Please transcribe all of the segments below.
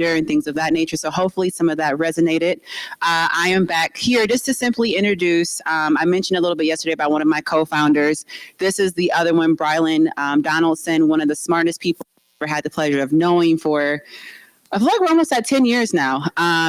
and things of that nature. So hopefully some of that resonated. I am back here just to simply introduce, I mentioned a little bit yesterday about one of my co-founders. This is the other one, Brylan Donaldson, one of the smartest people I've ever had the pleasure of knowing for, I feel like we're almost at 10 years now.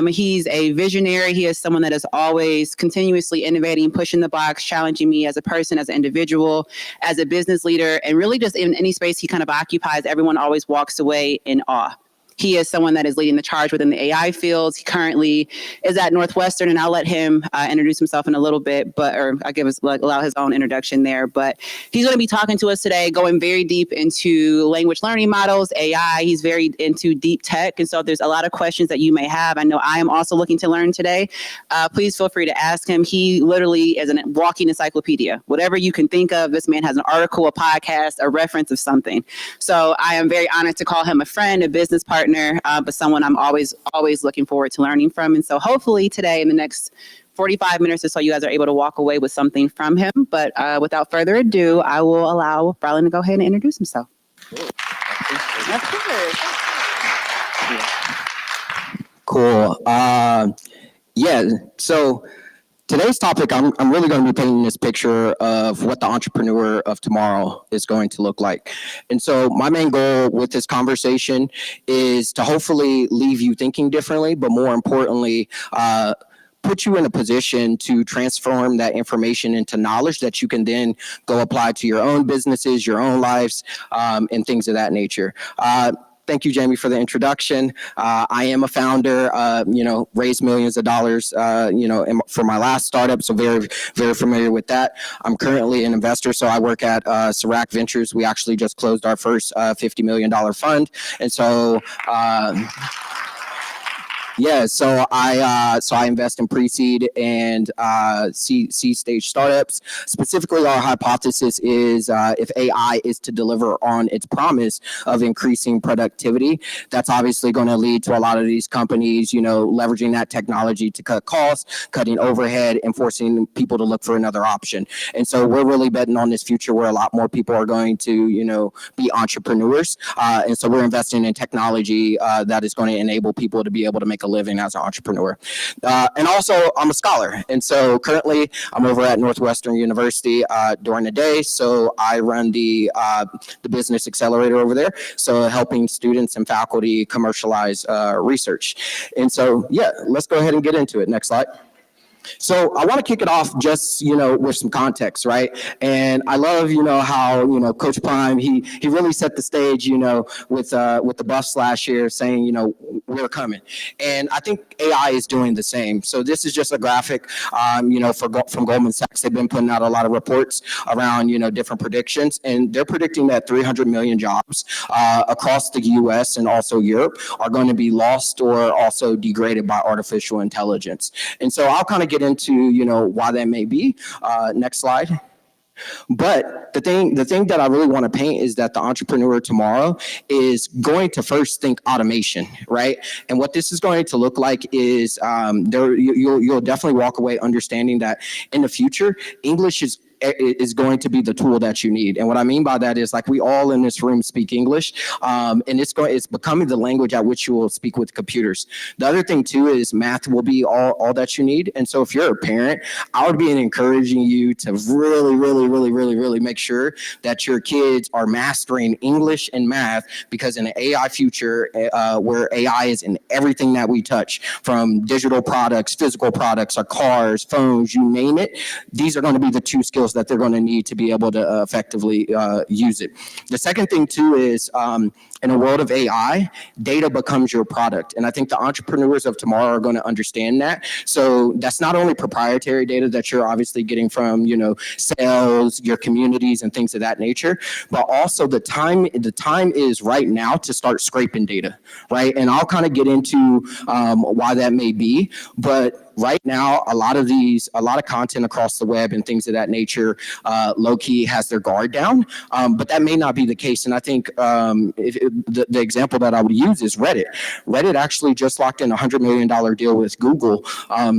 He's a visionary. He is someone that is always continuously innovating, pushing the box, challenging me as a person, as an individual, as a business leader, and really just in any space he kind of occupies, everyone always walks away in awe. He is someone that is leading the charge within the AI fields. He currently is at Northwestern, and I'll let him introduce himself in a little bit, or I'll allow his own introduction there. But he's going to be talking to us today, going very deep into language learning models, AI. He's very into deep tech, and so there's a lot of questions that you may have. I know I am also looking to learn today. Please feel free to ask him. He literally is a walking encyclopedia. Whatever you can think of, this man has an article, a podcast, a reference of something. So I am very honored to call him a friend, a business partner, but someone I'm always looking forward to learning from. And so hopefully today in the next 45 minutes or so, you guys are able to walk away with something from him. But without further ado, I will allow Brylan to go ahead and introduce himself. Cool. Yeah, so today's topic, I'm really going to be painting this picture of what the entrepreneur of tomorrow is going to look like. And so my main goal with this conversation is to hopefully leave you thinking differently, but more importantly, put you in a position to transform that information into knowledge that you can then go apply to your own businesses, your own lives, and things of that nature. Thank you, Jamie, for the introduction. I am a founder, raised millions of dollars, for my last startup, so very, very familiar with that. I'm currently an investor, so I work at Sirac Ventures. We actually just closed our first $50 million fund, and so so I invest in pre-seed and seed stage startups. Specifically, our hypothesis is if AI is to deliver on its promise of increasing productivity, that's obviously going to lead to a lot of these companies, leveraging that technology to cut costs, cutting overhead, and forcing people to look for another option. And so we're really betting on this future where a lot more people are going to, be entrepreneurs. And so we're investing in technology that is going to enable people to be able to make a living as an entrepreneur. And also, I'm a scholar. And so currently, I'm over at Northwestern University during the day. So I run the business accelerator over there. So helping students and faculty commercialize research. And so, let's go ahead and get into it. Next slide. So I want to kick it off just, with some context, right? And I love, how, Coach Prime, he really set the stage, with the buff slash here saying, we're coming. And I think AI is doing the same. So this is just a graphic, from Goldman Sachs. They've been putting out a lot of reports around, different predictions. And they're predicting that 300 million jobs across the U.S. and also Europe are going to be lost or also degraded by artificial intelligence. And so I'll kind of get into, why that may be. Next slide. But the thing that I really want to paint is that the entrepreneur tomorrow is going to first think automation, right? And what this is going to look like is you'll definitely walk away understanding that in the future, English is going to be the tool that you need. And what I mean by that is, like, we all in this room speak English, and it's becoming the language at which you will speak with computers. The other thing too is math will be all that you need. And so if you're a parent, I would be encouraging you to really make sure that your kids are mastering English and math, because in an AI future where AI is in everything that we touch, from digital products, physical products, our cars, phones, you name it, these are going to be the two skills that they're going to need to be able to effectively use it. The second thing too is in a world of AI, data becomes your product. And I think the entrepreneurs of tomorrow are going to understand that. So that's not only proprietary data that you're obviously getting from, sales, your communities and things of that nature, but also the time is right now to start scraping data, right? And I'll kind of get into why that may be, but right now, a lot of content across the web and things of that nature, low key has their guard down. But that may not be the case. And I think the example that I would use is Reddit. Reddit actually just locked in a $100 million deal with Google,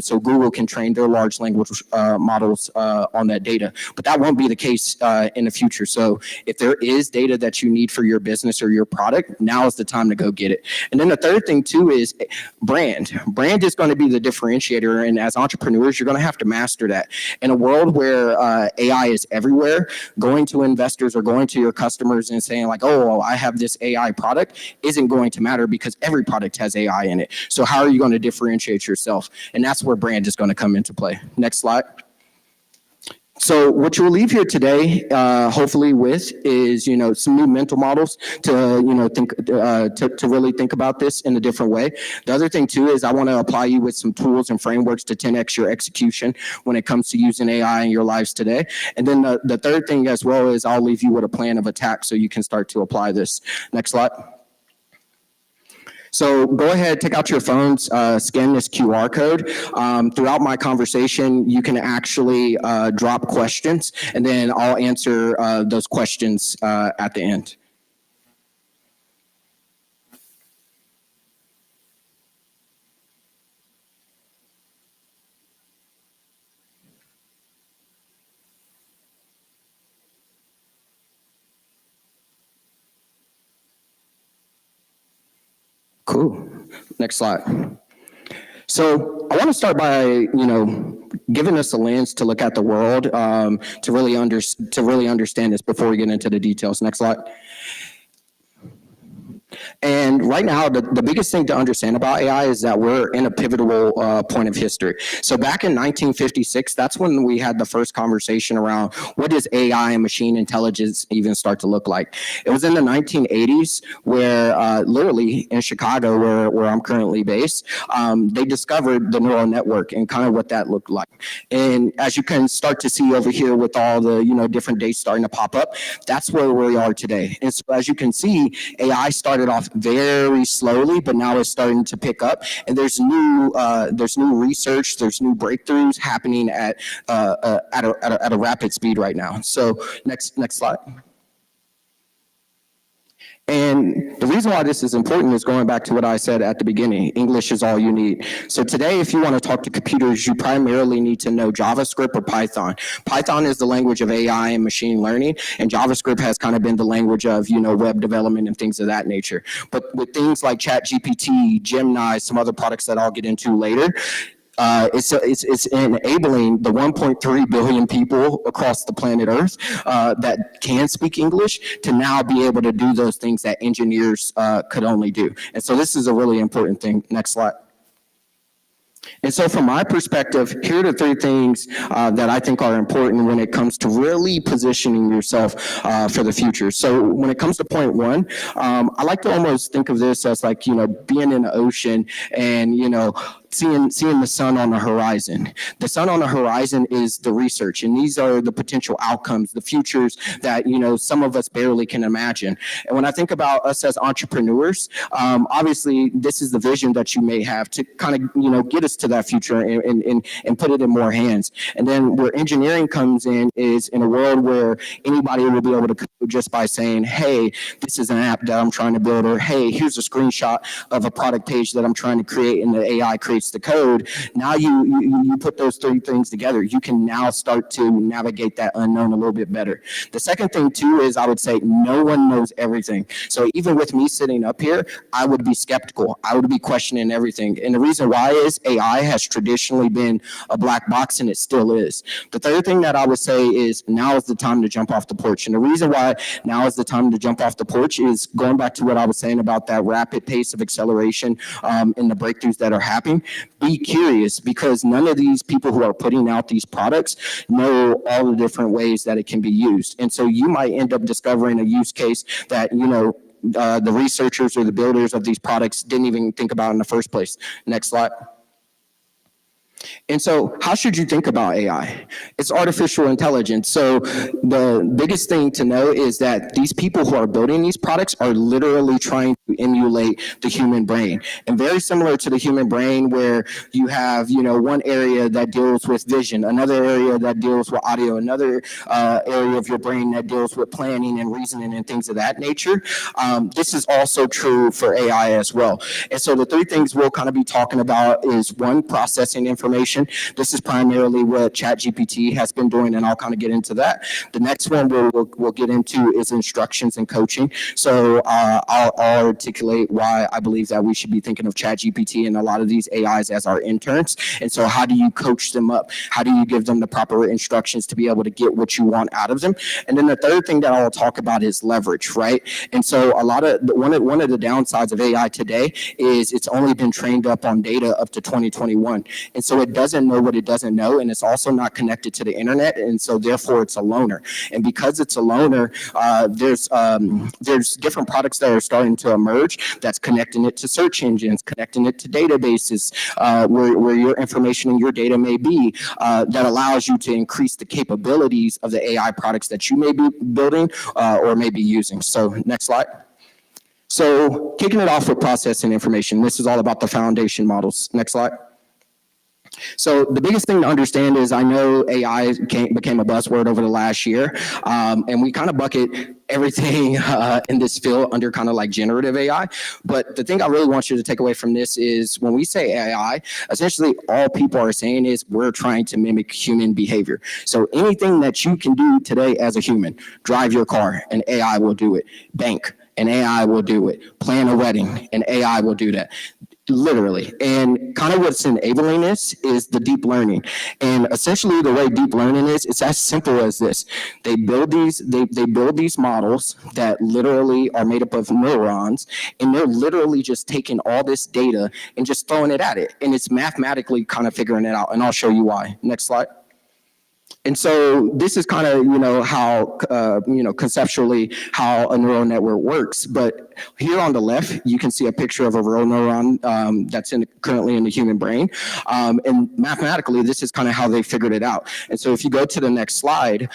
so Google can train their large language models on that data. But that won't be the case in the future. So if there is data that you need for your business or your product, now is the time to go get it. And then the third thing too is brand. Brand is going to be the differentiator, and as entrepreneurs, you're going to have to master that. In a world where AI is everywhere, going to investors or going to your customers and saying like, oh, I have this AI product isn't going to matter because every product has AI in it. So how are you going to differentiate yourself? And that's where brand is going to come into play. Next slide. So what you'll leave here today, hopefully with, is some new mental models to think to really think about this in a different way. The other thing too is I want to apply you with some tools and frameworks to 10x your execution when it comes to using AI in your lives today. And then the third thing as well is I'll leave you with a plan of attack so you can start to apply this. Next slide. So go ahead, take out your phones, scan this QR code. Throughout my conversation, you can actually drop questions, and then I'll answer those questions at the end. Cool. Next slide. So I want to start by, giving us a lens to look at the world to really understand this before we get into the details. Next slide. And right now, the biggest thing to understand about AI is that we're in a pivotal point of history. So back in 1956, that's when we had the first conversation around what does AI and machine intelligence even start to look like. It was in the 1980s where literally in Chicago, where I'm currently based, they discovered the neural network and kind of what that looked like. And as you can start to see over here with all the different dates starting to pop up, that's where we are today. And so as you can see, AI started off very slowly, but now it's starting to pick up. And there's new research, there's new breakthroughs happening at a rapid speed right now. So next slide. And the reason why this is important is going back to what I said at the beginning. English is all you need. So today, if you want to talk to computers, you primarily need to know JavaScript or Python. Python is the language of AI and machine learning, and JavaScript has kind of been the language of, web development and things of that nature. But with things like ChatGPT, Gemini, some other products that I'll get into later, it's enabling the 1.3 billion people across the planet Earth that can speak English to now be able to do those things that engineers could only do. And so this is a really important thing. Next slide. And so from my perspective, here are the three things that I think are important when it comes to really positioning yourself for the future. So when it comes to point one, I like to almost think of this as like, being in the ocean and, seeing the sun on the horizon. The sun on the horizon is the research, and these are the potential outcomes, the futures that, some of us barely can imagine. And when I think about us as entrepreneurs, obviously this is the vision that you may have to kind of, get us to that future and put it in more hands. And then where engineering comes in is in a world where anybody will be able to code just by saying, hey, this is an app that I'm trying to build, or hey, here's a screenshot of a product page that I'm trying to create, and the AI creates the code. Now you put those three things together. You can now start to navigate that unknown a little bit better. The second thing too is I would say no one knows everything. So even with me sitting up here, I would be skeptical. I would be questioning everything. And the reason why is AI has traditionally been a black box, and it still is. The third thing that I would say is now is the time to jump off the porch. And the reason why now is the time to jump off the porch is going back to what I was saying about that rapid pace of acceleration and the breakthroughs that are happening. Be curious, because none of these people who are putting out these products know all the different ways that it can be used. And so you might end up discovering a use case that, the researchers or the builders of these products didn't even think about in the first place. Next slide. And so how should you think about AI? It's artificial intelligence. So the biggest thing to know is that these people who are building these products are literally trying to emulate the human brain. And very similar to the human brain, where you have, one area that deals with vision, another area that deals with audio, another area of your brain that deals with planning and reasoning and things of that nature. This is also true for AI as well. And so the three things we'll kind of be talking about is, one, processing information. This is primarily what ChatGPT has been doing, and I'll kind of get into that. The next one we'll get into is instructions and coaching. So I'll articulate why I believe that we should be thinking of ChatGPT and a lot of these AIs as our interns. And so how do you coach them up? How do you give them the proper instructions to be able to get what you want out of them? And then the third thing that I'll talk about is leverage, right? And so one of the downsides of AI today is it's only been trained up on data up to 2021. And so it doesn't know what it doesn't know, and it's also not connected to the internet, and so therefore it's a loner. And because it's a loner, there's different products that are starting to emerge that's connecting it to search engines, connecting it to databases, where your information and your data may be, that allows you to increase the capabilities of the AI products that you may be building or may be using. So next slide. So kicking it off with processing information, this is all about the foundation models. Next slide. So the biggest thing to understand is, I know AI became a buzzword over the last year, and we kind of bucket everything in this field under kind of like generative AI. But the thing I really want you to take away from this is, when we say AI, essentially all people are saying is we're trying to mimic human behavior. So anything that you can do today as a human, drive your car, and AI will do it. Bank, and AI will do it. Plan a wedding, and AI will do that. Literally. And kind of what's enabling this is the deep learning. And essentially the way deep learning is, it's as simple as this. They build these models that literally are made up of neurons, and they're literally just taking all this data and just throwing it at it. And it's mathematically kind of figuring it out. And I'll show you why. Next slide. And so this is kind of, how, conceptually how a neural network works. But here on the left, you can see a picture of a real neuron that's currently in the human brain. And mathematically, this is kind of how they figured it out. And so if you go to the next slide,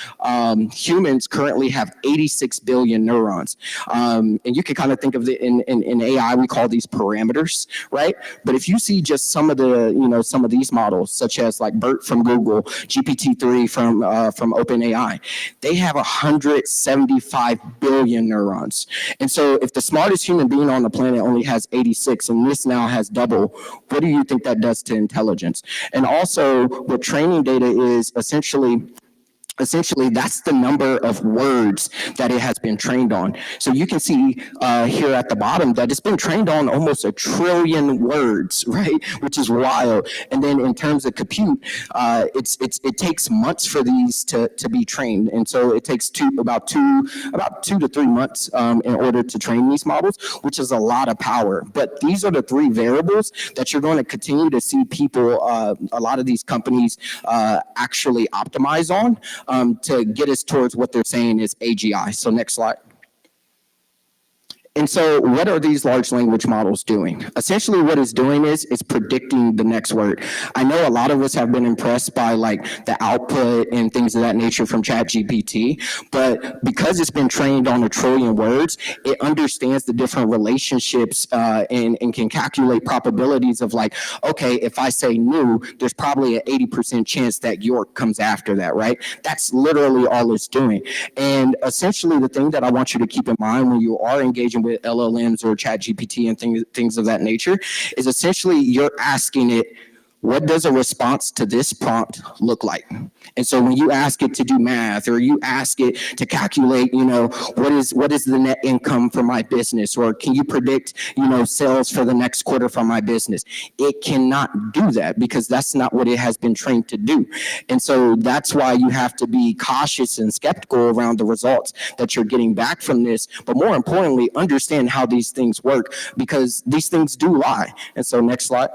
humans currently have 86 billion neurons. And you can kind of think of it in AI, we call these parameters, right? But if you see just some of the, some of these models, such as like BERT from Google, GPT-3 from OpenAI, they have 175 billion neurons. And so if the smartest human being on the planet only has 86, and this now has double, what do you think that does to intelligence? And also, what training data is essentially that's the number of words that it has been trained on. So you can see here at the bottom that it's been trained on almost 1 trillion words, right? Which is wild. And then in terms of compute, it takes months for these to be trained. And so it takes about two to 3 months in order to train these models, which is a lot of power. But these are the three variables that you're going to continue to see people, a lot of these companies actually optimize on, to get us towards what they're saying is AGI. So next slide. And so what are these large language models doing? Essentially what it's doing is it's predicting the next word. I know a lot of us have been impressed by like the output and things of that nature from ChatGPT, but because it's been trained on 1 trillion words, it understands the different relationships and can calculate probabilities of like, okay, if I say new, there's probably an 80% chance that York comes after that, right? That's literally all it's doing. And essentially the thing that I want you to keep in mind when you are engaging with LLMs or ChatGPT and things of that nature is essentially you're asking it, what does a response to this prompt look like? And so when you ask it to do math, or you ask it to calculate, what is the net income for my business, or can you predict, sales for the next quarter for my business? It cannot do that because that's not what it has been trained to do. And so that's why you have to be cautious and skeptical around the results that you're getting back from this. But more importantly, understand how these things work, because these things do lie. And so next slide.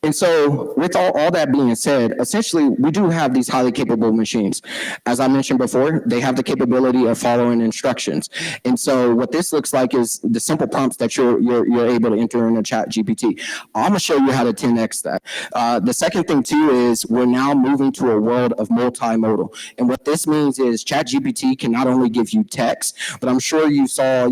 And so with all that being said, essentially, we do have these highly capable machines. As I mentioned before, they have the capability of following instructions. And so what this looks like is the simple prompts that you're able to enter in a chat GPT. I'm going to show you how to 10x that. The second thing, too, is we're now moving to a world of multimodal. And what this means is chat GPT can not only give you text, but I'm sure you saw,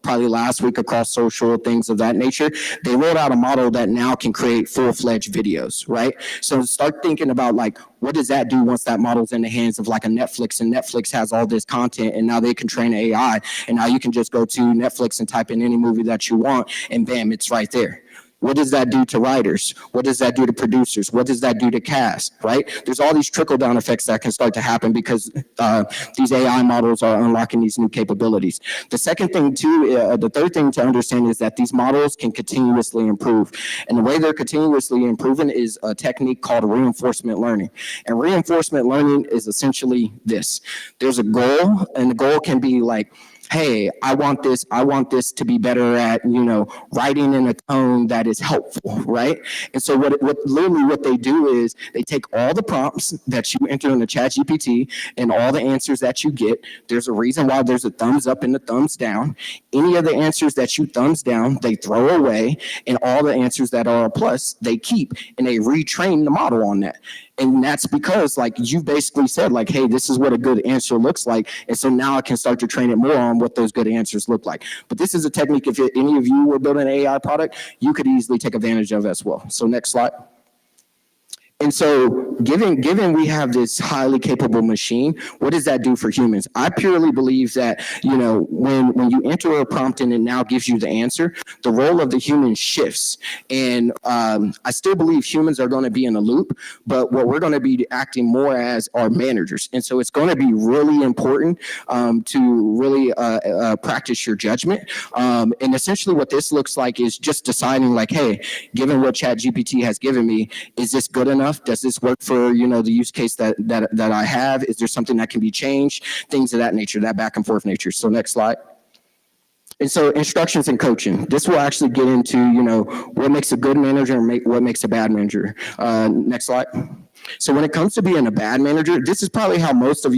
probably last week across social, things of that nature, they rolled out a model that now can create full-fledged videos, right? So start thinking about like, what does that do once that model's in the hands of like a Netflix, and Netflix has all this content, and now they can train AI, and now you can just go to Netflix and type in any movie that you want, and bam, it's right there. What does that do to writers? What does that do to producers? What does that do to cast, right? There's all these trickle-down effects that can start to happen because these AI models are unlocking these new capabilities. The second thing, too, the third thing to understand is that these models can continuously improve. And the way they're continuously improving is a technique called reinforcement learning. And reinforcement learning is essentially this. There's a goal, and the goal can be like, hey, I want this to be better at, writing in a tone that is helpful, right? And so what they do is they take all the prompts that you enter in the chat GPT and all the answers that you get. There's a reason why there's a thumbs up and a thumbs down. Any of the answers that you thumbs down, they throw away, and all the answers that are a plus, they keep, and they retrain the model on that. And that's because, like, you basically said, like, hey, this is what a good answer looks like. And so now I can start to train it more on what those good answers look like. But this is a technique, if any of you were building an AI product, you could easily take advantage of as well. So next slide. And so given we have this highly capable machine, what does that do for humans? I purely believe that, when you enter a prompt and it now gives you the answer, the role of the human shifts. And I still believe humans are going to be in a loop, but what we're going to be acting more as are managers. And so it's going to be really important to really practice your judgment. And essentially what this looks like is just deciding like, hey, given what ChatGPT has given me, is this good enough? Does this work for, the use case that I have? Is there something that can be changed? Things of that nature, that back and forth nature. So next slide. And so instructions and coaching. This will actually get into, what makes a good manager and what makes a bad manager. Next slide. So when it comes to being a bad manager, this is probably how most of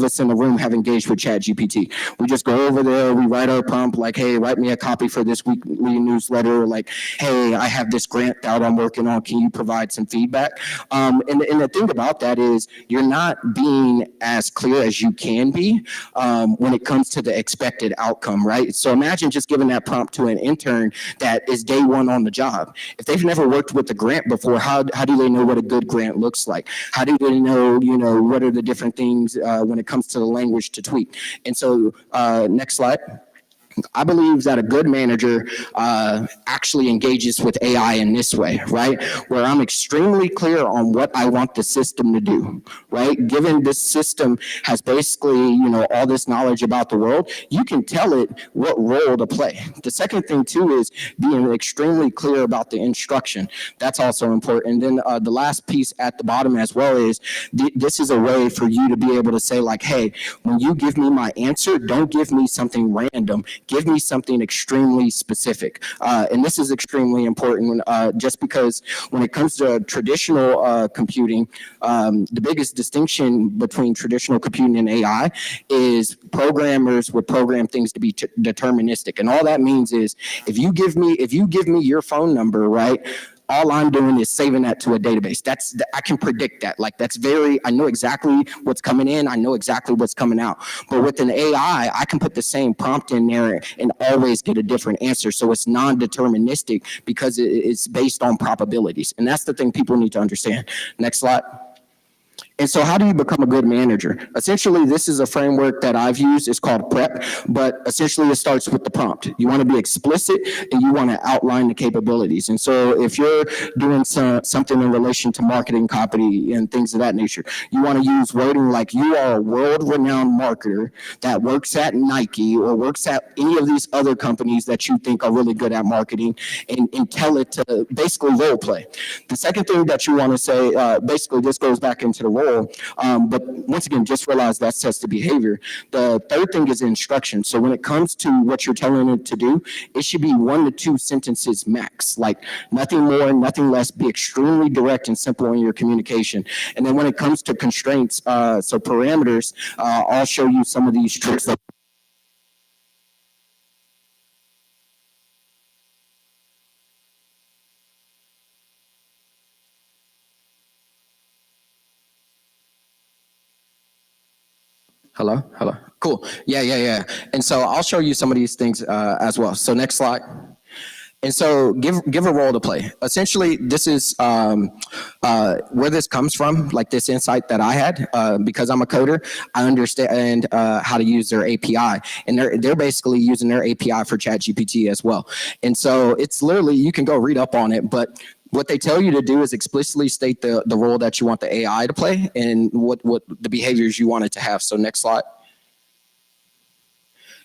us in the room have engaged with ChatGPT. We just go over there, we write our prompt like, hey, write me a copy for this weekly newsletter. Like, hey, I have this grant out I'm working on. Can you provide some feedback? And the thing about that is you're not being as clear as you can be when it comes to the expected outcome, right? So imagine just giving that prompt to an intern that is day one on the job. If they've never worked with a grant before, how do they know what a good grant looks like? How do they know, what are the different things when it comes to the language to tweak? And so next slide. I believe that a good manager actually engages with AI in this way, right? Where I'm extremely clear on what I want the system to do, right? Given this system has basically, all this knowledge about the world, you can tell it what role to play. The second thing too is being extremely clear about the instruction. That's also important. And then the last piece at the bottom as well is this is a way for you to be able to say like, hey, when you give me my answer, don't give me something random. Give me something extremely specific. And this is extremely important just because when it comes to traditional computing, the biggest distinction between traditional computing and AI is programmers would program things to be deterministic. And all that means is if you give me your phone number, right? All I'm doing is saving that to a database. I can predict that. Like I know exactly what's coming in. I know exactly what's coming out. But with an AI, I can put the same prompt in there and always get a different answer. So it's non-deterministic because it's based on probabilities. And that's the thing people need to understand. Next slide. And so how do you become a good manager? Essentially, this is a framework that I've used. It's called PrEP, but essentially it starts with the prompt. You want to be explicit and you want to outline the capabilities. And so if you're doing something in relation to marketing copy and things of that nature, you want to use wording like you are a world-renowned marketer that works at Nike or works at any of these other companies that you think are really good at marketing and tell it to basically role play. The second thing that you want to say, basically this goes back into the role role. But once again, just realize that's tested behavior. The third thing is instruction. So when it comes to what you're telling it to do, it should be 1 to 2 sentences max, like nothing more, nothing less. Be extremely direct and simple in your communication. And then when it comes to constraints, so parameters, I'll show you some of these tricks. Hello. Cool. Yeah. And so I'll show you some of these things as well. So next slide. And so give a role to play. Essentially, this is where this comes from, like this insight that I had. Because I'm a coder, I understand how to use their API. And they're basically using their API for ChatGPT as well. And so it's literally, you can go read up on it, but what they tell you to do is explicitly state the role that you want the AI to play and what the behaviors you want it to have. So next slide.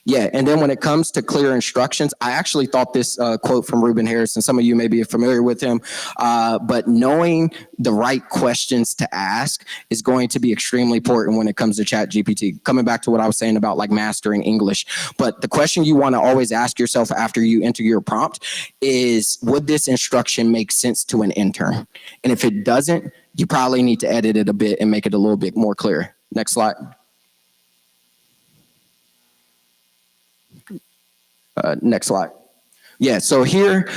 Yeah, and then when it comes to clear instructions, I actually thought this quote from Reuben Harris, and some of you may be familiar with him, but knowing the right questions to ask is going to be extremely important when it comes to ChatGPT. Coming back to what I was saying about like mastering English, but the question you want to always ask yourself after you enter your prompt is, would this instruction make sense to an intern? And if it doesn't, you probably need to edit it a bit and make it a little bit more clear. Next slide. Next slide. Yeah, so here,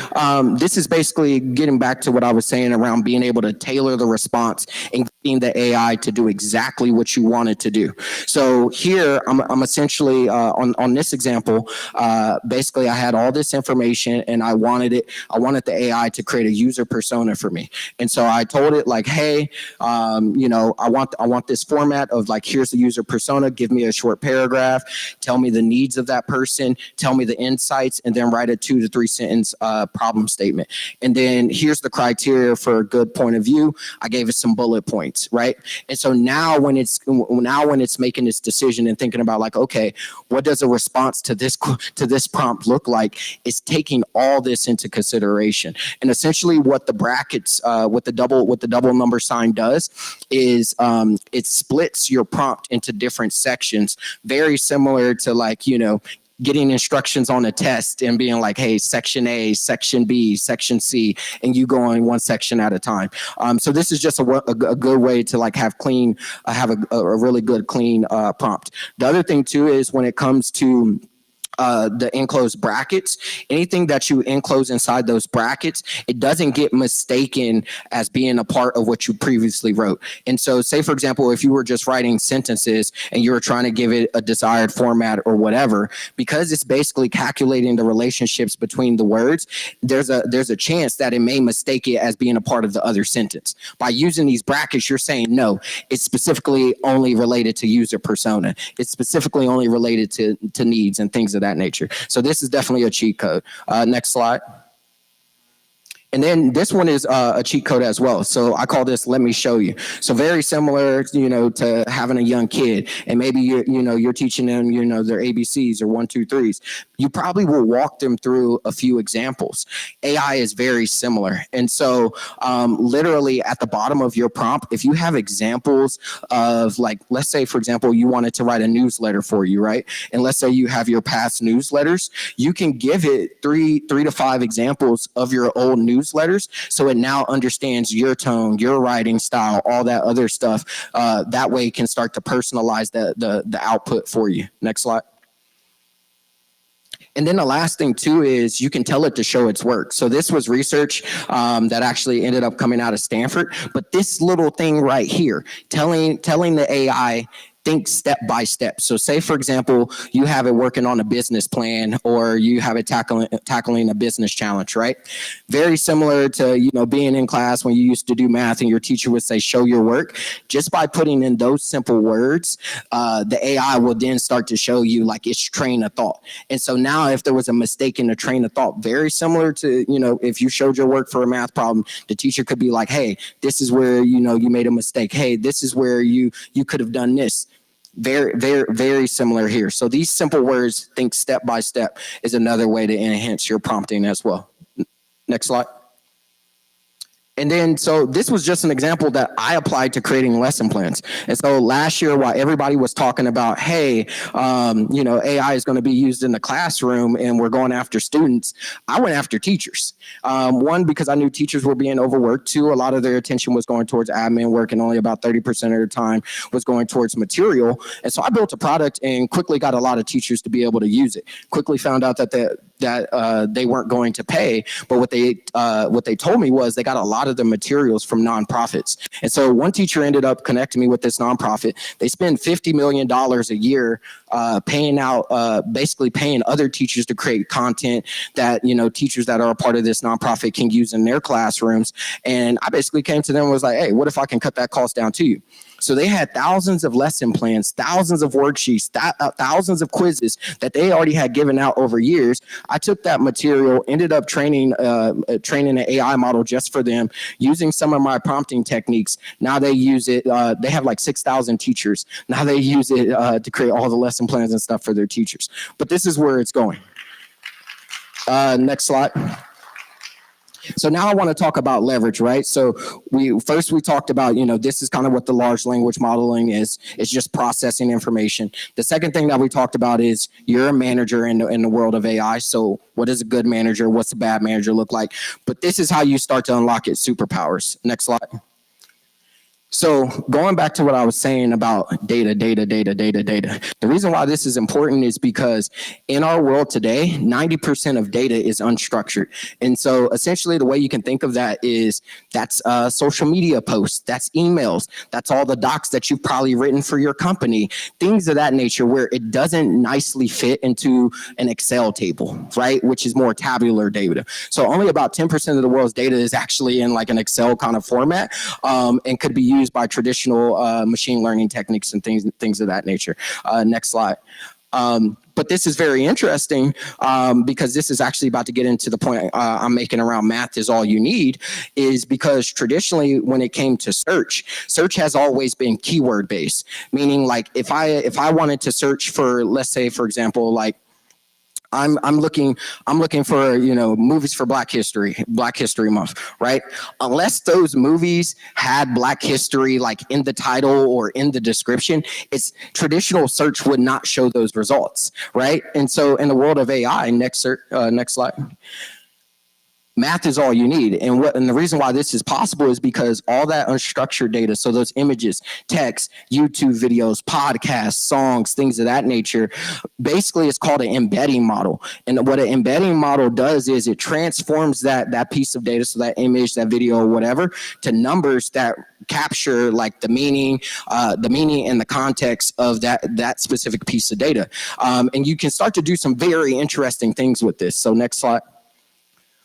this is basically getting back to what I was saying around being able to tailor the response and getting the AI to do exactly what you want it to do. So here, I'm essentially, on this example, basically I had all this information and I wanted the AI to create a user persona for me. And so I told it like, hey, I want this format of like, here's the user persona, give me a short paragraph, tell me the needs of that person, tell me the insights, and then write a 2 to 3 sentence problem statement. And then here's the criteria for a good point of view. I gave it some bullet points, right? And so now when it's making this decision and thinking about like, okay, what does a response to this prompt look like? It's taking all this into consideration. And essentially what the brackets, what the double number sign does is it splits your prompt into different sections, very similar to like, getting instructions on a test and being like, hey, section A, section B, section C, and you go on one section at a time. So this is just a good way to like have a really good clean prompt. The other thing too is when it comes to the enclosed brackets, anything that you enclose inside those brackets, it doesn't get mistaken as being a part of what you previously wrote. And so say, for example, if you were just writing sentences and you were trying to give it a desired format or whatever, because it's basically calculating the relationships between the words, there's a chance that it may mistake it as being a part of the other sentence. By using these brackets, you're saying, no, it's specifically only related to user persona. It's specifically only related to needs and things of that nature. So this is definitely a cheat code. Next slide. And then this one is a cheat code as well. So I call this, let me show you. So very similar, to having a young kid, and maybe you're teaching them, their ABCs or 1, 2, 3s. You probably will walk them through a few examples. AI is very similar. And so literally at the bottom of your prompt, if you have examples of like, let's say, for example, you wanted to write a newsletter for you, right? And let's say you have your past newsletters, you can give it three to 5 examples of your old newsletters, so it now understands your tone, your writing style, all that other stuff. That way it can start to personalize the output for you. Next slide. And then the last thing too is you can tell it to show its work. So this was research that actually ended up coming out of Stanford. But this little thing right here, telling the AI, think step by step. So say, for example, you have it working on a business plan or you have it tackling a business challenge, right? Very similar to, being in class when you used to do math and your teacher would say, show your work. Just by putting in those simple words, the AI will then start to show you like its train of thought. And so now if there was a mistake in the train of thought, very similar to, if you showed your work for a math problem, the teacher could be like, hey, this is where, you made a mistake. Hey, this is where you could have done this. Very, very, very similar here. So these simple words, think step by step, is another way to enhance your prompting as well. Next slide. And then, so this was just an example that I applied to creating lesson plans. And so last year, while everybody was talking about, hey, AI is going to be used in the classroom and we're going after students, I went after teachers. One, because I knew teachers were being overworked. Two, a lot of their attention was going towards admin work and only about 30% of their time was going towards material. And so I built a product and quickly got a lot of teachers to be able to use it. Quickly found out that they weren't going to pay, but what they told me was they got a lot of the materials from nonprofits. And so one teacher ended up connecting me with this nonprofit. They spend $50 million a year basically paying other teachers to create content that, teachers that are a part of this nonprofit can use in their classrooms. And I basically came to them and was like, hey, what if I can cut that cost down to you? So they had thousands of lesson plans, thousands of worksheets, thousands of quizzes that they already had given out over years. I took that material, ended up training an AI model just for them, using some of my prompting techniques. Now they use it. They have like 6,000 teachers. Now they use it to create all the lesson plans and stuff for their teachers. But this is where it's going. Next slide. So now I want to talk about leverage, right? So we talked about, this is kind of what the large language modeling is. It's just processing information. The second thing that we talked about is you're a manager in the world of AI. So what is a good manager? What's a bad manager look like? But this is how you start to unlock its superpowers. Next slide. So going back to what I was saying about data. The reason why this is important is because in our world today, 90% of data is unstructured. And so essentially the way you can think of that is that's social media posts, that's emails, that's all the docs that you've probably written for your company, things of that nature where it doesn't nicely fit into an Excel table, right? Which is more tabular data. So only about 10% of the world's data is actually in like an Excel kind of format and could be used by traditional machine learning techniques and things of that nature. Next slide. But this is very interesting because this is actually about to get into the point I'm making around math is all you need, is because traditionally when it came to search has always been keyword based, meaning like if I wanted to search for, let's say, for example, like I'm looking for, movies for Black History Month, right? Unless those movies had Black history like in the title or in the description, it's traditional search would not show those results, right? And so in the world of AI, next slide. Math is all you need. And the reason why this is possible is because all that unstructured data, so those images, text, YouTube videos, podcasts, songs, things of that nature, basically it's called an embedding model. And what an embedding model does is it transforms that piece of data, so that image, that video, or whatever, to numbers that capture like the meaning and the context of that specific piece of data. And you can start to do some very interesting things with this. So next slide.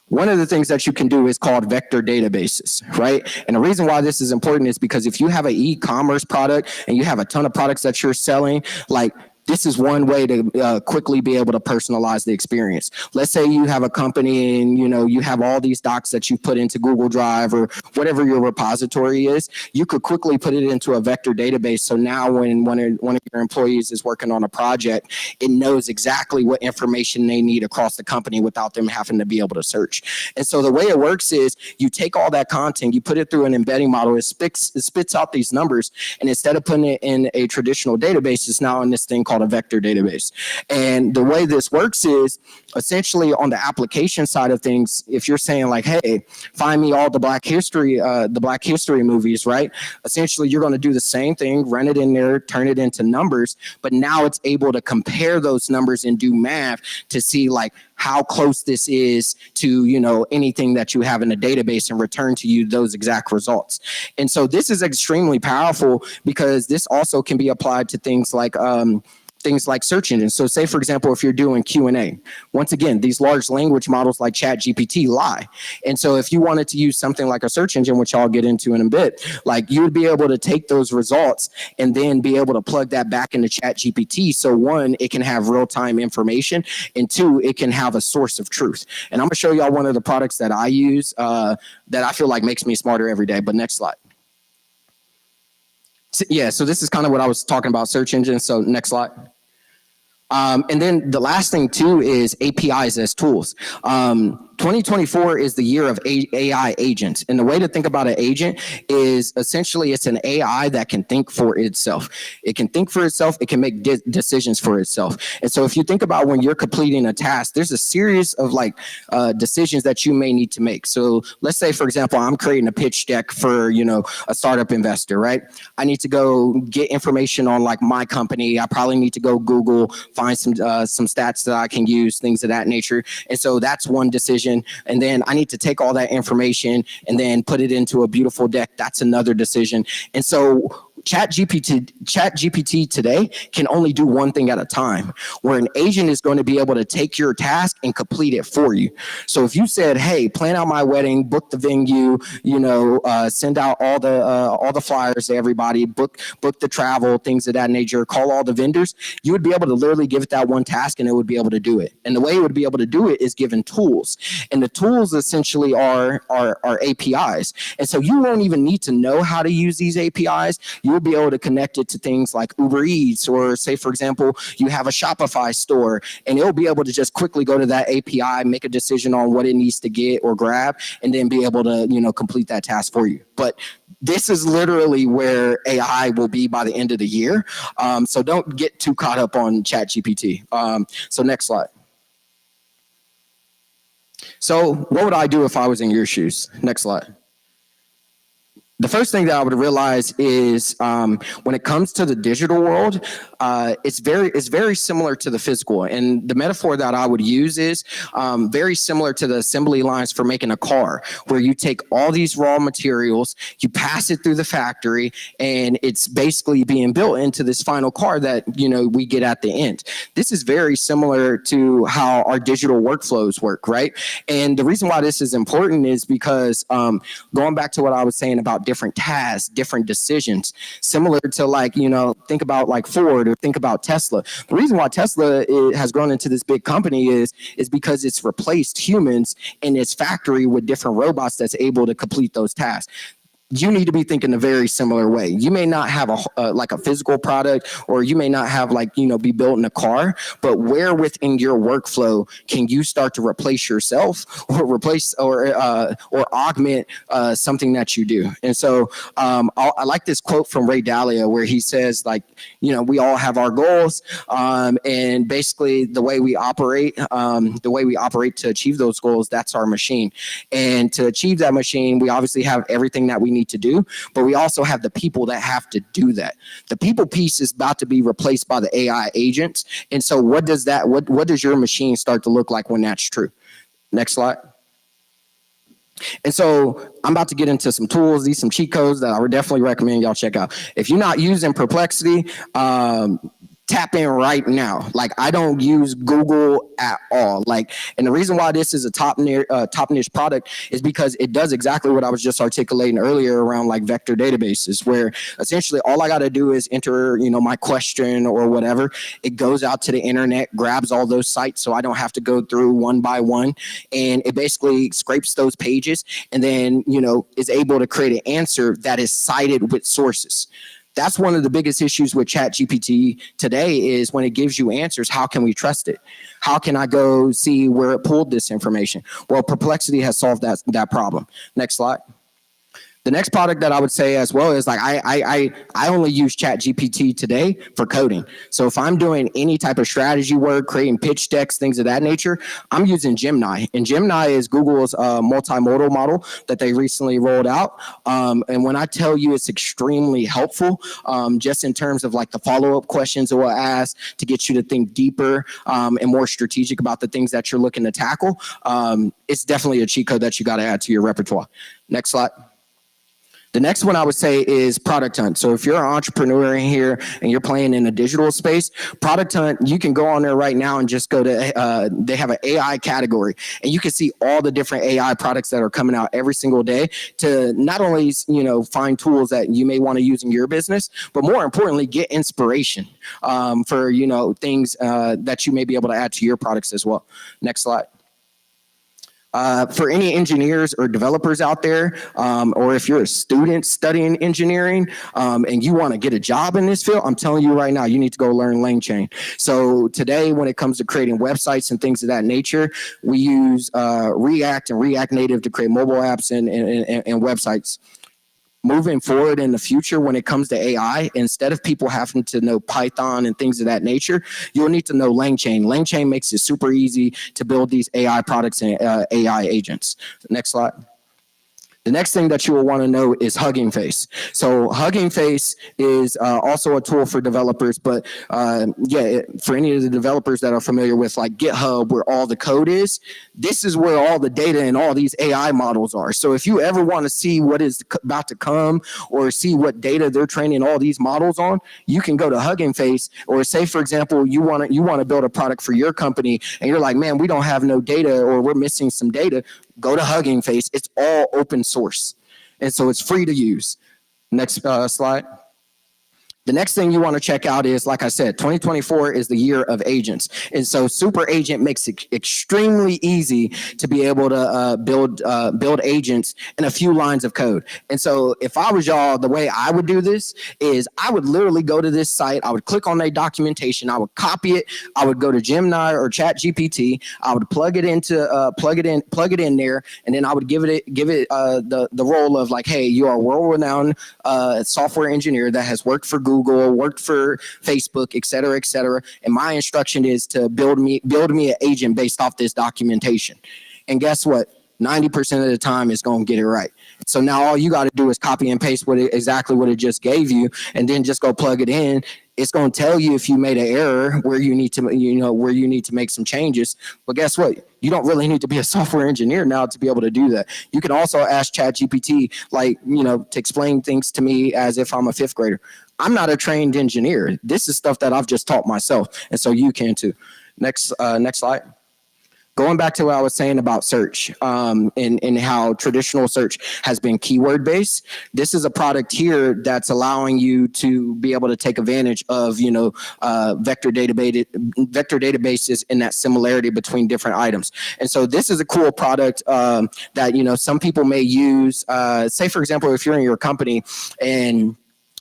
One of the things that you can do is called vector databases, right? And the reason why this is important is because if you have an e-commerce product and you have a ton of products that you're selling, like this is one way to quickly be able to personalize the experience. Let's say you have a company and you have all these docs that you put into Google Drive or whatever your repository is. You could quickly put it into a vector database. So now when one of your employees is working on a project, it knows exactly what information they need across the company without them having to be able to search. And so the way it works is you take all that content, you put it through an embedding model, it spits out these numbers, and instead of putting it in a traditional database, it's now in this thing called a vector database. And the way this works is essentially on the application side of things, if you're saying like, hey, find me all the Black history movies, right? Essentially, you're going to do the same thing, run it in there, turn it into numbers, but now it's able to compare those numbers and do math to see like how close this is to, anything that you have in a database and return to you those exact results. And so this is extremely powerful because this also can be applied to things like search engines. So say, for example, if you're doing Q&A, once again, these large language models like ChatGPT lie. And so if you wanted to use something like a search engine, which I'll get into in a bit, like you would be able to take those results and then be able to plug that back into ChatGPT. So one, it can have real-time information, and two, it can have a source of truth. And I'm gonna show y'all one of the products that I use that I feel like makes me smarter every day. But next slide. So this is kind of what I was talking about, search engines. So next slide. And then the last thing too is APIs as tools. 2024 is the year of AI agents. And the way to think about an agent is essentially it's an AI that can think for itself. It can think for itself. It can make decisions for itself. And so if you think about when you're completing a task, there's a series of decisions that you may need to make. So let's say, for example, I'm creating a pitch deck for, a startup investor, right? I need to go get information on my company. I probably need to go Google, find some stats that I can use, things of that nature. And so that's one decision. And then I need to take all that information and then put it into a beautiful deck. That's another decision. And so ChatGPT today can only do one thing at a time, where an agent is going to be able to take your task and complete it for you. So if you said, hey, plan out my wedding, book the venue, send out all the flyers to everybody, book the travel, things of that nature, call all the vendors, you would be able to literally give it that one task and it would be able to do it. And the way it would be able to do it is given tools. And the tools essentially are APIs. And so you won't even need to know how to use these APIs. You'll be able to connect it to things like Uber Eats, or say, for example, you have a Shopify store, and it'll be able to just quickly go to that API, make a decision on what it needs to get or grab, and then be able to, complete that task for you. But this is literally where AI will be by the end of the year. So don't get too caught up on ChatGPT. So next slide. So what would I do if I was in your shoes? Next slide. The first thing that I would realize is when it comes to the digital world, it's very similar to the physical. And the metaphor that I would use is very similar to the assembly lines for making a car, where you take all these raw materials, you pass it through the factory, and it's basically being built into this final car that we get at the end. This is very similar to how our digital workflows work, right? And the reason why this is important is because going back to what I was saying about different tasks, different decisions, similar to think about Ford or think about Tesla. The reason why Tesla has grown into this big company is because it's replaced humans in its factory with different robots that's able to complete those tasks. You need to be thinking a very similar way. You may not have a physical product, or you may not have be built in a car, but where within your workflow can you start to replace yourself or augment something that you do? And so I like this quote from Ray Dalio where he says we all have our goals, and basically the way we operate to achieve those goals, that's our machine. And to achieve that machine, we obviously have everything that we need to do, but we also have the people that have to do that. The people piece is about to be replaced by the AI agents. And so what does your machine start to look like when that's true? Next slide. And so I'm about to get into some tools, some cheat codes that I would definitely recommend y'all check out. If you're not using Perplexity, tap in right now. I don't use Google at all. And the reason why this is a top niche product is because it does exactly what I was just articulating earlier around vector databases, where essentially all I got to do is enter, my question or whatever. It goes out to the internet, grabs all those sites, so I don't have to go through one by one, and it basically scrapes those pages, and then is able to create an answer that is cited with sources. That's one of the biggest issues with ChatGPT today is when it gives you answers, how can we trust it? How can I go see where it pulled this information? Well, Perplexity has solved that problem. Next slide. The next product that I would say as well is I only use ChatGPT today for coding. So if I'm doing any type of strategy work, creating pitch decks, things of that nature, I'm using Gemini. And Gemini is Google's multimodal model that they recently rolled out. And when I tell you it's extremely helpful, just in terms of the follow-up questions it will ask to get you to think deeper and more strategic about the things that you're looking to tackle, it's definitely a cheat code that you got to add to your repertoire. Next slide. The next one I would say is Product Hunt. So if you're an entrepreneur in here and you're playing in a digital space, Product Hunt, you can go on there right now and just go to, they have an AI category, and you can see all the different AI products that are coming out every single day to not only, find tools that you may want to use in your business, but more importantly, get inspiration for, things that you may be able to add to your products as well. Next slide. For any engineers or developers out there, or if you're a student studying engineering and you want to get a job in this field, I'm telling you right now, you need to go learn LangChain. So today, when it comes to creating websites and things of that nature, we use React and React Native to create mobile apps and websites. Moving forward in the future, when it comes to AI, instead of people having to know Python and things of that nature, you'll need to know LangChain. LangChain makes it super easy to build these AI products and AI agents. Next slide. The next thing that you will want to know is Hugging Face. So Hugging Face is also a tool for developers, but for any of the developers that are familiar with like GitHub, where all the code is, this is where all the data and all these AI models are. So if you ever want to see what is about to come or see what data they're training all these models on, you can go to Hugging Face. Or say, for example, you want to build a product for your company and you're like, man, we don't have no data or we're missing some data. Go to Hugging Face. It's all open source. And so it's free to use. Next slide. The next thing you want to check out is, like I said, 2024 is the year of agents. And so Super Agent makes it extremely easy to be able to build agents in a few lines of code. And so if I was y'all, the way I would do this is I would literally go to this site. I would click on their documentation. I would copy it. I would go to Gemini or ChatGPT. I would plug it in there. And then I would give it the role of like, hey, you are a world-renowned software engineer that has worked for Google, worked for Facebook, et cetera, and my instruction is to build me an agent based off this documentation. And guess what? 90% of the time it's going to get it right. So now all you got to do is copy and paste exactly what it just gave you, and then just go plug it in. It's going to tell you if you made an error, where you need to make some changes. But guess what? You don't really need to be a software engineer now to be able to do that. You can also ask ChatGPT, to explain things to me as if I'm a fifth grader. I'm not a trained engineer. This is stuff that I've just taught myself, and so you can too. Next slide. Going back to what I was saying about search and how traditional search has been keyword based, this is a product here that's allowing you to be able to take advantage of vector databases and that similarity between different items. And so this is a cool product that some people may use. Say for example, if you're in your company and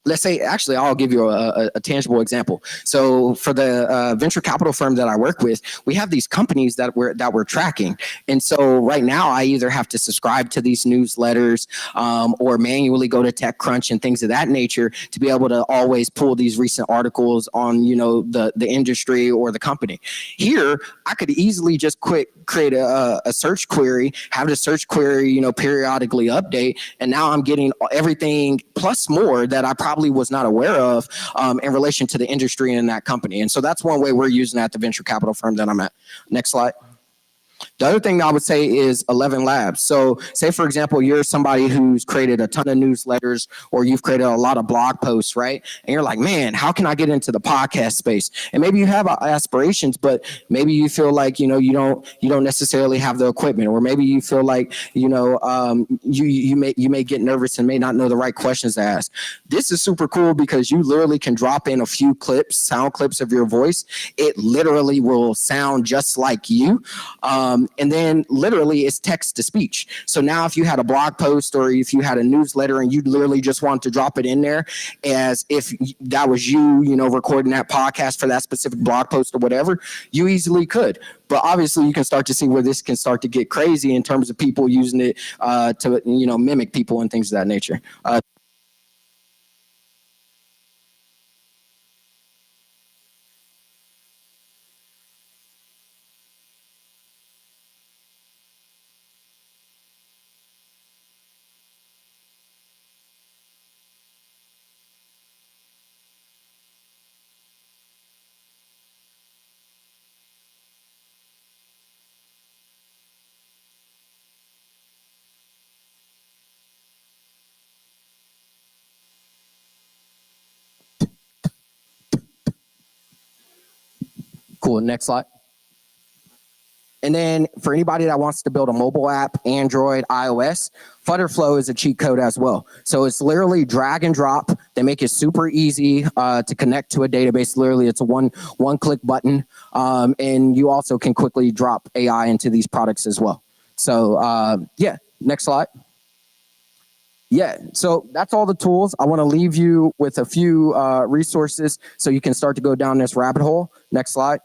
let's say, actually, I'll give you a tangible example. So for the venture capital firm that I work with, we have these companies that we're tracking. And so right now I either have to subscribe to these newsletters or manually go to TechCrunch and things of that nature to be able to always pull these recent articles on, the industry or the company. Here, I could easily just create a search query, have the search query, periodically update. And now I'm getting everything plus more that I probably was not aware of in relation to the industry in that company. And so that's one way we're using that at the venture capital firm that I'm at. Next slide. The other thing I would say is 11 Labs. So say, for example, you're somebody who's created a ton of newsletters or you've created a lot of blog posts, right? And you're like, man, how can I get into the podcast space? And maybe you have aspirations, but maybe you feel like, you don't necessarily have the equipment, or maybe you feel like, you may get nervous and may not know the right questions to ask. This is super cool because you literally can drop in a few sound clips of your voice. It literally will sound just like you. And then literally it's text to speech. So now if you had a blog post or if you had a newsletter and you literally just want to drop it in there as if that was you, recording that podcast for that specific blog post or whatever, you easily could. But obviously you can start to see where this can start to get crazy in terms of people using it to, mimic people and things of that nature. Cool. Next slide. And then for anybody that wants to build a mobile app, Android, iOS, Flutterflow is a cheat code as well. So it's literally drag and drop. They make it super easy to connect to a database. Literally, it's a one-click button. And you also can quickly drop AI into these products as well. So yeah, next slide. Yeah, so that's all the tools. I want to leave you with a few resources so you can start to go down this rabbit hole. Next slide.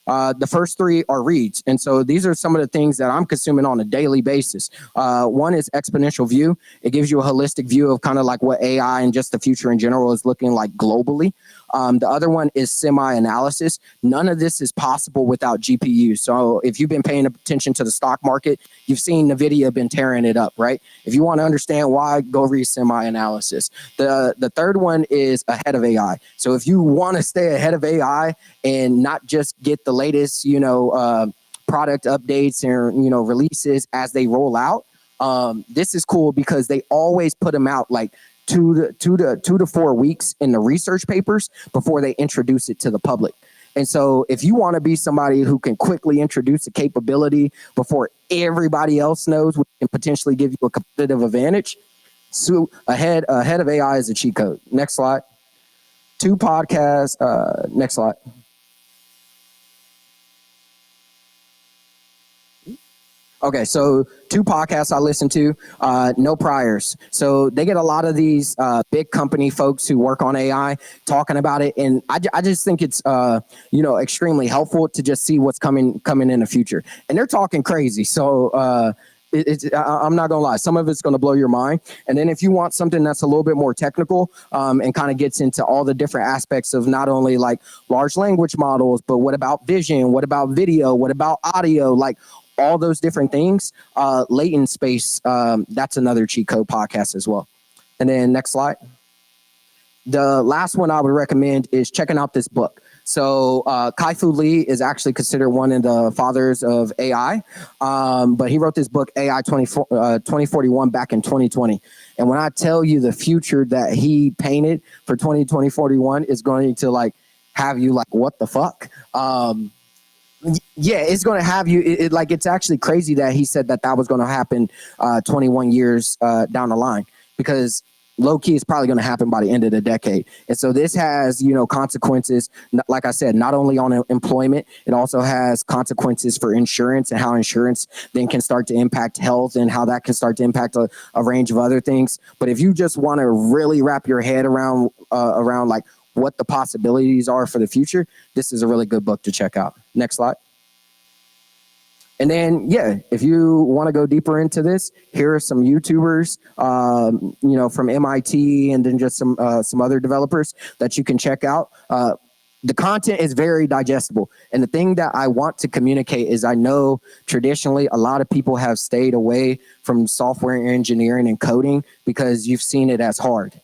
The first three are reads. And so these are some of the things that I'm consuming on a daily basis. One is Exponential View. It gives you a holistic view of kind of like what AI and just the future in general is looking like globally. The other one is Semi-Analysis. None of this is possible without GPU. So if you've been paying attention to the stock market, you've seen NVIDIA been tearing it up, right? If you want to understand why, go read Semi-Analysis. The third one is Ahead of AI. So if you want to stay ahead of AI and not just get the latest, product updates and, releases as they roll out, this is cool because they always put them out like 2 to 4 weeks in the research papers before they introduce it to the public. And so if you want to be somebody who can quickly introduce a capability before everybody else knows, which can potentially give you a competitive advantage, so ahead of AI is a cheat code. Next slide. 2 podcasts. Next slide. Okay, so 2 podcasts I listen to, No Priors. So they get a lot of these big company folks who work on AI talking about it, and I just think it's extremely helpful to just see what's coming in the future. And they're talking crazy, so I'm not gonna lie, some of it's gonna blow your mind. And then if you want something that's a little bit more technical and kind of gets into all the different aspects of not only like large language models, but what about vision, what about video, what about audio, like all those different things, Latent Space, that's another cheat code podcast as well. And then next slide. The last one I would recommend is checking out this book. So Kai-Fu Lee is actually considered one of the fathers of AI, but he wrote this book, AI 2041, back in 2020. And when I tell you the future that he painted for 2041 is going to like have you like, what the fuck? Yeah, it's going to have you it's actually crazy that he said that was going to happen 21 years down the line, because low key is probably going to happen by the end of the decade. And so this has, consequences, like I said, not only on employment, it also has consequences for insurance and how insurance then can start to impact health and how that can start to impact a range of other things. But if you just want to really wrap your head around like what the possibilities are for the future, this is a really good book to check out. Next slide. And then, yeah, if you want to go deeper into this, here are some YouTubers, from MIT, and then just some other developers that you can check out. The content is very digestible. And the thing that I want to communicate is I know traditionally a lot of people have stayed away from software engineering and coding because you've seen it as hard.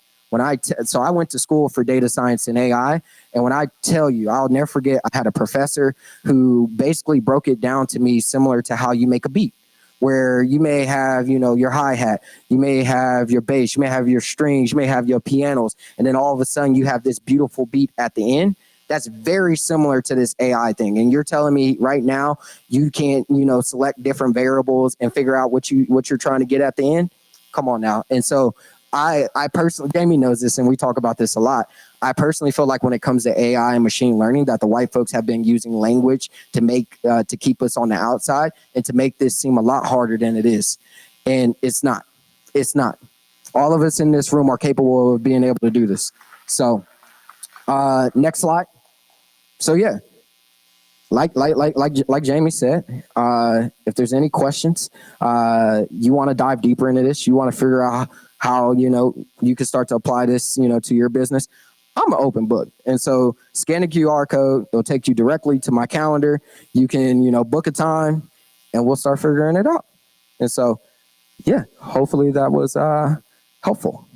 So I went to school for data science and AI. And when I tell you, I'll never forget, I had a professor who basically broke it down to me similar to how you make a beat, where you may have, your hi-hat, you may have your bass, you may have your strings, you may have your pianos, and then all of a sudden you have this beautiful beat at the end. That's very similar to this AI thing. And you're telling me right now you can't, select different variables and figure out what you're trying to get at the end? Come on now. And so I personally, Jamie knows this, and we talk about this a lot. I personally feel like when it comes to AI and machine learning, that the white folks have been using language to keep us on the outside and to make this seem a lot harder than it is. And it's not. It's not. All of us in this room are capable of being able to do this. So, next slide. So yeah, like Jamie said, if there's any questions, you want to dive deeper into this, you want to figure out how you can start to apply this to your business, I'm an open book. And so scan the QR code, it'll take you directly to my calendar. You can book a time and we'll start figuring it out. And so yeah, hopefully that was helpful.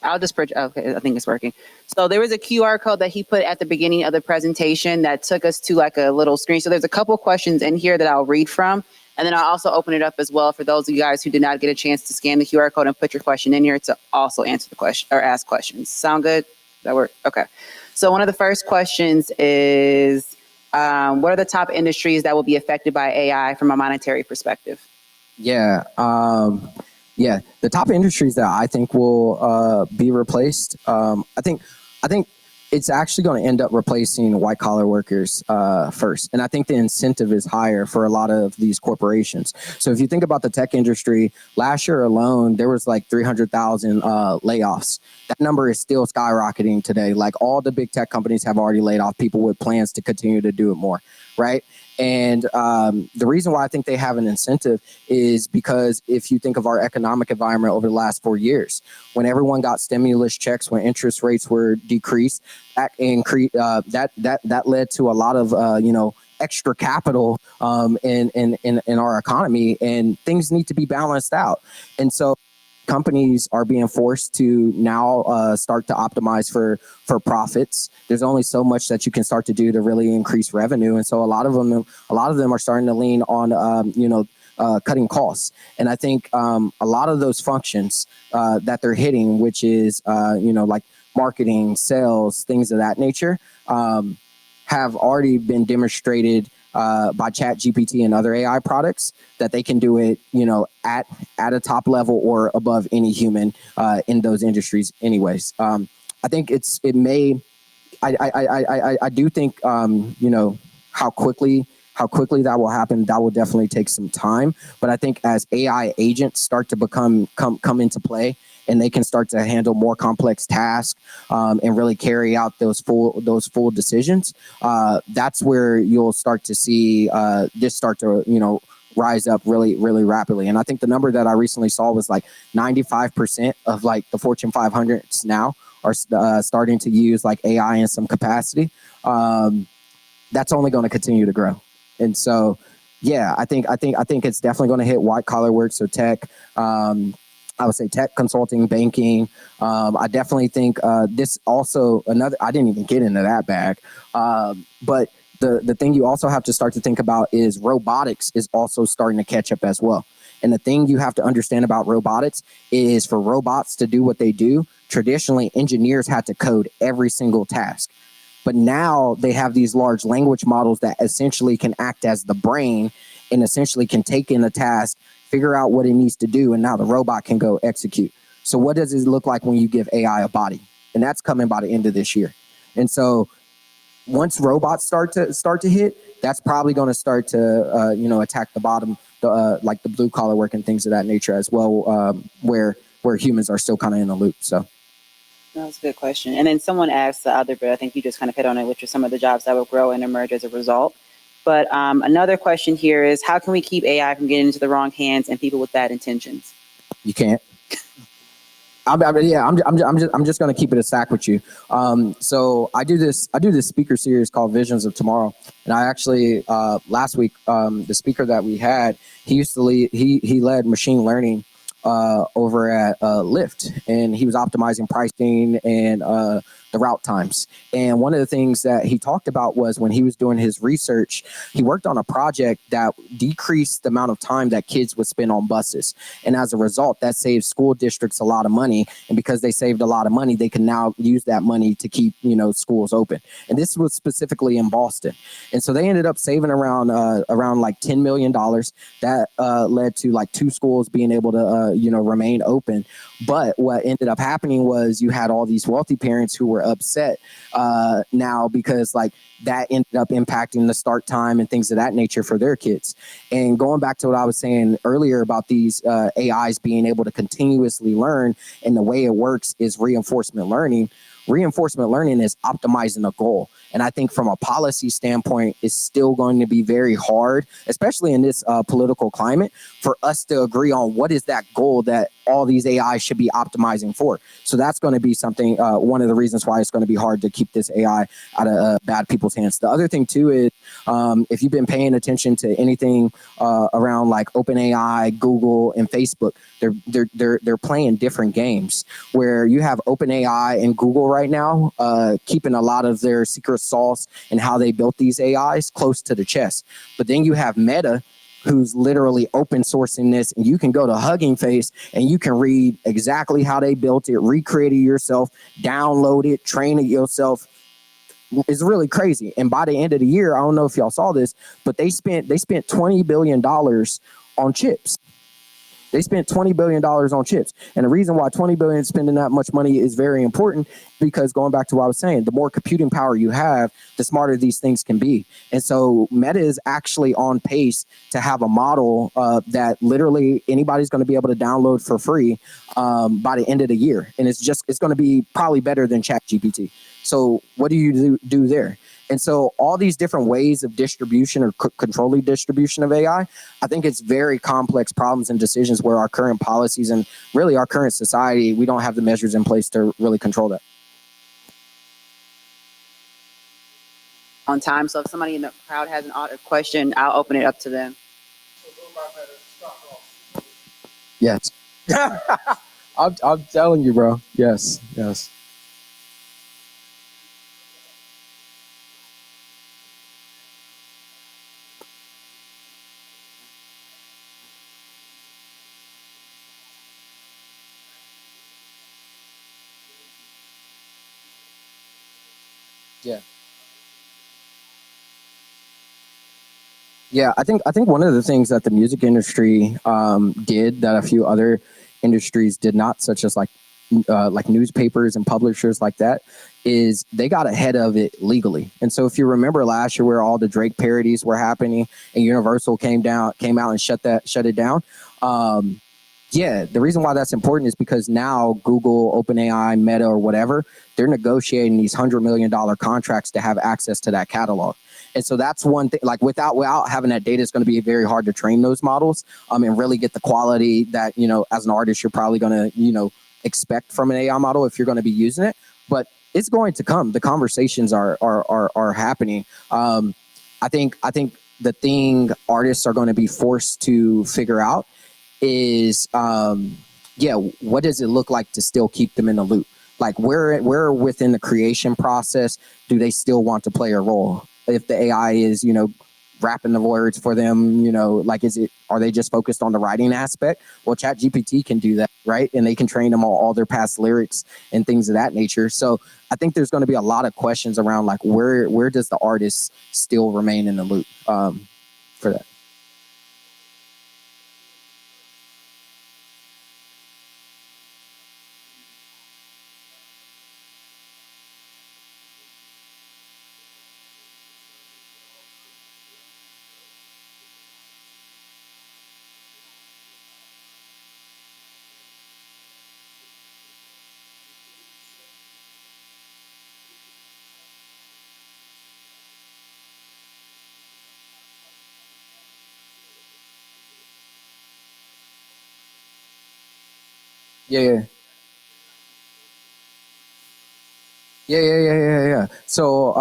I'll just okay, I think it's working. So there was a QR code that he put at the beginning of the presentation that took us to like a little screen. So there's a couple questions in here that I'll read from, And then I'll also open it up as well for those of you guys who did not get a chance to scan the QR code and put your question in here to also answer the question or ask questions. Sound good? That work? Okay. So one of the first questions is, what are the top industries that will be affected by AI from a monetary perspective? Yeah. The top industries that I think will be replaced. I think it's actually going to end up replacing white collar workers first, and I think the incentive is higher for a lot of these corporations. So if you think about the tech industry, last year alone there was like 300,000 layoffs. That number is still skyrocketing today. Like all the big tech companies have already laid off people with plans to continue to do it more, right? And the reason why I think they have an incentive is because if you think of our economic environment over the last 4 years, when everyone got stimulus checks, when interest rates were decreased, that led to a lot of extra capital in our economy, and things need to be balanced out. And so companies are being forced to now start to optimize for profits. There's only so much that you can start to do to really increase revenue, and so a lot of them are starting to lean on cutting costs. And I think a lot of those functions that they're hitting, which is like marketing, sales, things of that nature, have already been demonstrated by ChatGPT and other AI products that they can do it, at a top level or above any human in those industries. Anyways, I think I do think how quickly that will happen. That will definitely take some time. But I think as AI agents start to come into play, and they can start to handle more complex tasks and really carry out those full decisions, that's where you'll start to see this start to rise up really, really rapidly. And I think the number that I recently saw was like 95% of like the Fortune 500s now are starting to use like AI in some capacity. That's only going to continue to grow. And so, yeah, I think it's definitely going to hit white collar work. So tech, I would say tech, consulting, banking. I definitely think this also I didn't even get into that bag. But the thing you also have to start to think about is robotics is also starting to catch up as well. And the thing you have to understand about robotics is for robots to do what they do, traditionally engineers had to code every single task. But now they have these large language models that essentially can act as the brain and essentially can take in a task, figure out what it needs to do, and now the robot can go execute. So what does it look like when you give AI a body? And that's coming by the end of this year. And so once robots start to hit, that's probably going to start to attack the bottom, like the blue collar work and things of that nature as well, where humans are still kind of in the loop. So that was a good question. And then someone asked the other, but I think you just kind of hit on it, which are some of the jobs that will grow and emerge as a result. But another question here is, how can we keep AI from getting into the wrong hands and people with bad intentions? You can't. I'm just going to keep it a stack with you. So I do this speaker series called Visions of Tomorrow, and I actually last week the speaker that we had, he led machine learning over at Lyft, and he was optimizing pricing and the route times. And one of the things that he talked about was when he was doing his research, he worked on a project that decreased the amount of time that kids would spend on buses. And as a result, that saved school districts a lot of money. And because they saved a lot of money, they can now use that money to keep, schools open. And this was specifically in Boston. And so they ended up saving around like $10 million. That led to like 2 schools being able to, remain open. But what ended up happening was you had all these wealthy parents who were upset now because like that ended up impacting the start time and things of that nature for their kids. And going back to what I was saying earlier about these AIs being able to continuously learn, and the way it works is reinforcement learning. Reinforcement learning is optimizing a goal. And I think from a policy standpoint, it's still going to be very hard, especially in this political climate, for us to agree on what is that goal that all these AI should be optimizing for. So that's going to be something, one of the reasons why it's going to be hard to keep this AI out of bad people's hands. The other thing too is if you've been paying attention to anything around like OpenAI, Google, and Facebook, they're playing different games where you have OpenAI and Google right now keeping a lot of their secret sauce and how they built these AIs close to the chest. But then you have Meta who's literally open sourcing this, and you can go to Hugging Face and you can read exactly how they built it, recreate it yourself, download it, train it yourself. It's really crazy. And by the end of the year, I don't know if y'all saw this, but they spent $20 billion on chips. They spent $20 billion on chips. And the reason why $20 billion spending that much money is very important, because going back to what I was saying, the more computing power you have, the smarter these things can be. And so Meta is actually on pace to have a model that literally anybody's going to be able to download for free by the end of the year. And it's going to be probably better than ChatGPT. So what do you do there? And so all these different ways of distribution or controlling distribution of AI, I think it's very complex problems and decisions where our current policies and really our current society, we don't have the measures in place to really control that. On time. So if somebody in the crowd has a question, I'll open it up to them. Yes. I'm telling you, bro. Yes. Yeah, I think one of the things that the music industry did that a few other industries did not, such as like newspapers and publishers like that, is they got ahead of it legally. And so if you remember last year where all the Drake parodies were happening and Universal came out and shut it down. Yeah, the reason why that's important is because now Google, OpenAI, Meta, or whatever, they're negotiating these $100 million contracts to have access to that catalog. And so that's one thing, like without having that data, it's going to be very hard to train those models and really get the quality that, as an artist, you're probably going to, expect from an AI model if you're going to be using it. But it's going to come. The conversations are happening. I think the thing artists are going to be forced to figure out is, what does it look like to still keep them in the loop? Like where within the creation process do they still want to play a role? If the AI is, rapping the words for them, are they just focused on the writing aspect? Well, ChatGPT can do that, right? And they can train them all their past lyrics and things of that nature. So I think there's going to be a lot of questions around like where does the artist still remain in the loop for that? Yeah. So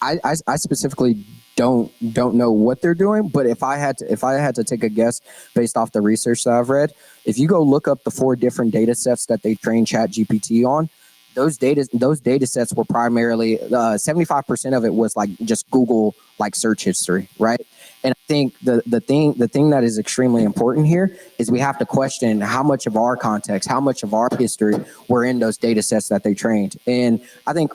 I specifically don't know what they're doing, but if I had to take a guess based off the research that I've read, if you go look up the 4 different data sets that they trained ChatGPT on, those data sets were primarily 75% of it was like just Google like search history, right? And I think the thing that is extremely important here is we have to question how much of our context, how much of our history were in those data sets that they trained. And I think,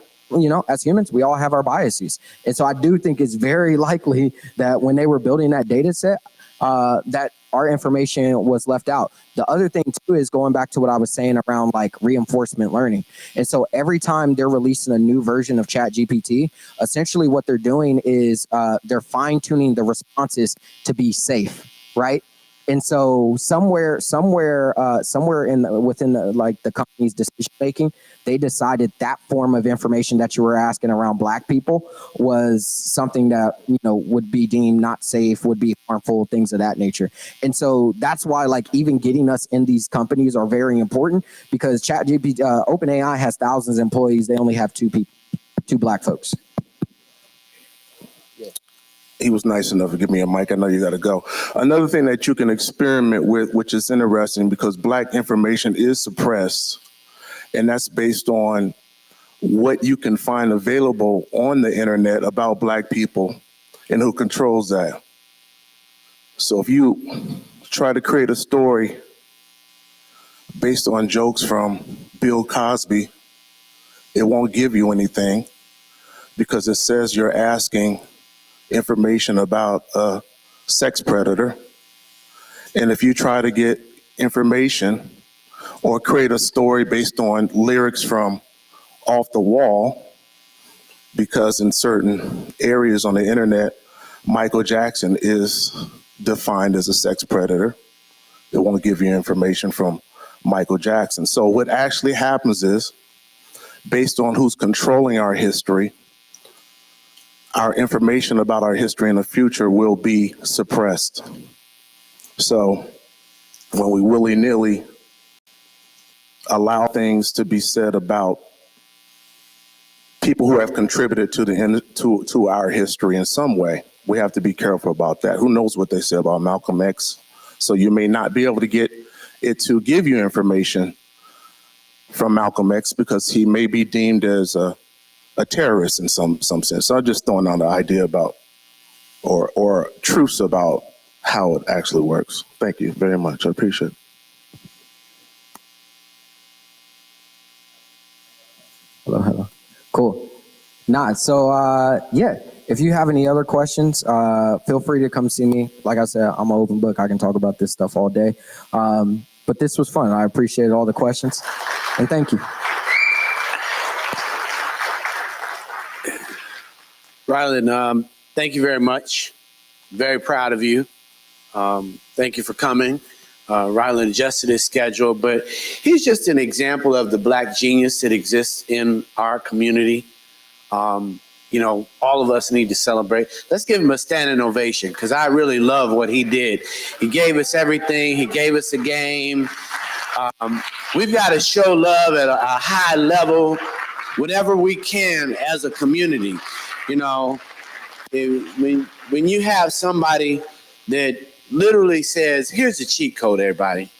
as humans, we all have our biases. And so I do think it's very likely that when they were building that data set, that our information was left out. The other thing too is going back to what I was saying around like reinforcement learning. And so every time they're releasing a new version of ChatGPT, essentially what they're doing is they're fine tuning the responses to be safe, right? And so somewhere within the company's decision making, they decided that form of information that you were asking around Black people was something that would be deemed not safe, would be harmful, things of that nature. And so that's why like even getting us in these companies are very important, because ChatGPT, OpenAI has thousands of employees. They only have 2 Black folks. He was nice enough to give me a mic. I know you got to go. Another thing that you can experiment with, which is interesting because Black information is suppressed, and that's based on what you can find available on the internet about Black people and who controls that. So if you try to create a story based on jokes from Bill Cosby, it won't give you anything because it says you're asking information about a sex predator. And if you try to get information or create a story based on lyrics from Off the Wall, because in certain areas on the internet, Michael Jackson is defined as a sex predator, it won't give you information from Michael Jackson. So what actually happens is, based on who's controlling our history, our information about our history in the future will be suppressed. So when we willy-nilly allow things to be said about people who have contributed to our history in some way, we have to be careful about that. Who knows what they say about Malcolm X? So you may not be able to get it to give you information from Malcolm X because he may be deemed as a terrorist in some sense. So I'm just throwing out the idea about or truths about how it actually works. Thank you very much. I appreciate it. Hello. Cool. So yeah, if you have any other questions, feel free to come see me. Like I said, I'm an open book. I can talk about this stuff all day. But this was fun. I appreciate all the questions. And thank you. Rylan, thank you very much. Very proud of you. Thank you for coming. Rylan adjusted his schedule, but he's just an example of the Black genius that exists in our community. You know, all of us need to celebrate. Let's give him a standing ovation because I really love what he did. He gave us everything. He gave us a game. We've got to show love at a high level whenever we can as a community. You know, when you have somebody that literally says, here's a cheat code, everybody.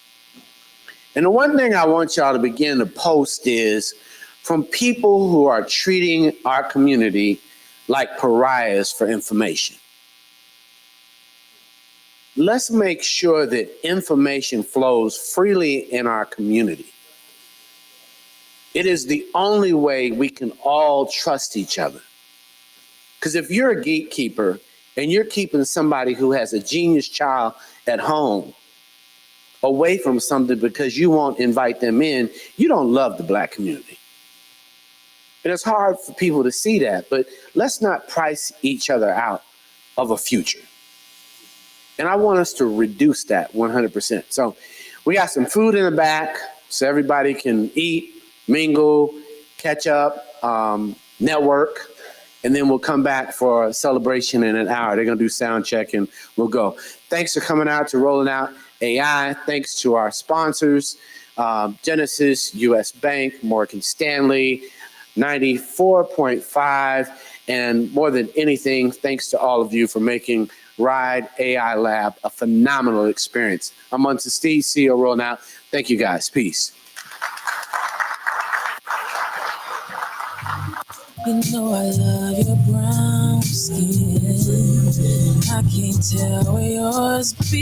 And the one thing I want y'all to begin to post is from people who are treating our community like pariahs for information. Let's make sure that information flows freely in our community. It is the only way we can all trust each other. Because if you're a gatekeeper and you're keeping somebody who has a genius child at home away from something because you won't invite them in, you don't love the Black community. And it's hard for people to see that, but let's not price each other out of a future. And I want us to reduce that 100%. So we got some food in the back so everybody can eat, mingle, catch up, network. And then we'll come back for a celebration in an hour. They're going to do sound check and we'll go. Thanks for coming out to Rolling Out AI. Thanks to our sponsors, Genesis, US Bank, Morgan Stanley, 94.5. And more than anything, thanks to all of you for making Ride AI Lab a phenomenal experience. I'm Munson Steve, CEO Rolling Out. Thank you guys. Peace. You know I love your brown skin. I can't tell where yours be.